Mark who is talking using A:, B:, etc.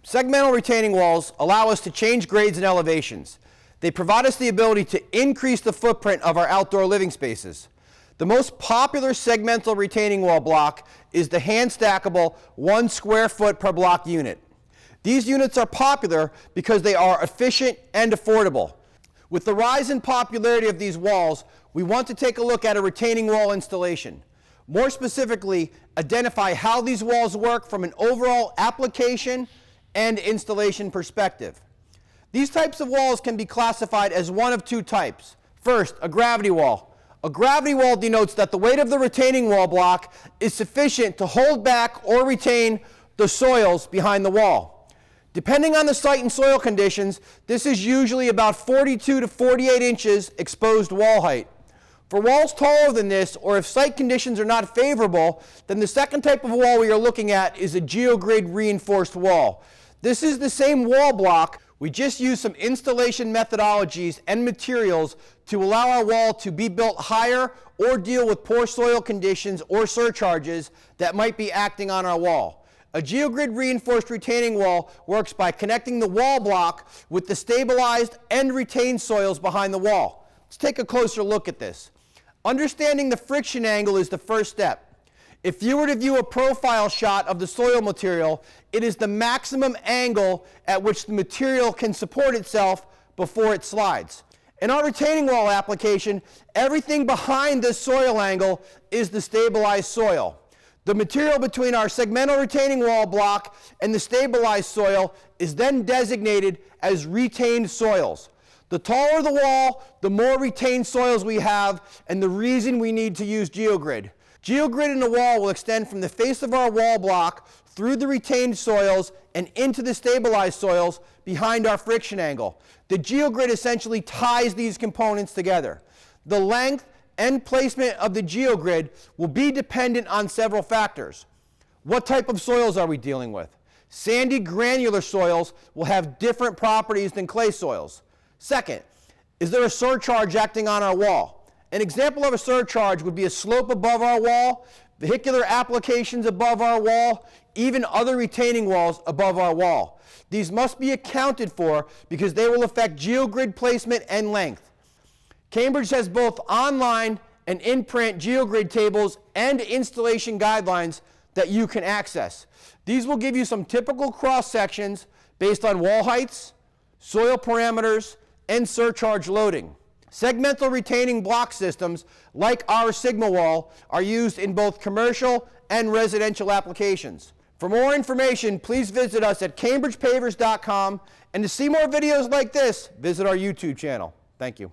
A: Segmental retaining walls allow us to change grades and elevations. They provide us the ability to increase the footprint of our outdoor living spaces. The most popular segmental retaining wall block is the hand-stackable 1 square foot per block unit. These units are popular because they are efficient and affordable. With the rise in popularity of these walls, we want to take a look at a retaining wall installation. More specifically, identify how these walls work from an overall application and installation perspective. These types of walls can be classified as one of two types. First, a gravity wall. A gravity wall denotes that the weight of the retaining wall block is sufficient to hold back or retain the soils behind the wall. Depending on the site and soil conditions, this is usually about 42 to 48 inches exposed wall height. For walls taller than this, or if site conditions are not favorable, then the second type of wall we are looking at is a Geogrid reinforced wall. This is the same wall block, we just use some installation methodologies and materials to allow our wall to be built higher or deal with poor soil conditions or surcharges that might be acting on our wall. A Geogrid reinforced retaining wall works by connecting the wall block with the stabilized and retained soils behind the wall. Let's take a closer look at this. Understanding the friction angle is the first step. If you were to view a profile shot of the soil material, it is the maximum angle at which the material can support itself before it slides. In our retaining wall application, everything behind this soil angle is the stabilized soil. The material between our segmental retaining wall block and the stabilized soil is then designated as retained soils. The taller the wall, the more retained soils we have, and the reason we need to use Geogrid. Geogrid in the wall will extend from the face of our wall block through the retained soils and into the stabilized soils behind our friction angle. The Geogrid essentially ties these components together. The length and placement of the Geogrid will be dependent on several factors. What type of soils are we dealing with? Sandy granular soils will have different properties than clay soils. Second, is there a surcharge acting on our wall? An example of a surcharge would be a slope above our wall, vehicular applications above our wall, even other retaining walls above our wall. These must be accounted for because they will affect Geogrid placement and length. Cambridge has both online and in-print Geogrid tables and installation guidelines that you can access. These will give you some typical cross sections based on wall heights, soil parameters, and surcharge loading. Segmental retaining block systems, like our Sigma wall, are used in both commercial and residential applications. For more information, please visit us at cambridgepavers.com, and to see more videos like this, visit our YouTube channel. Thank you.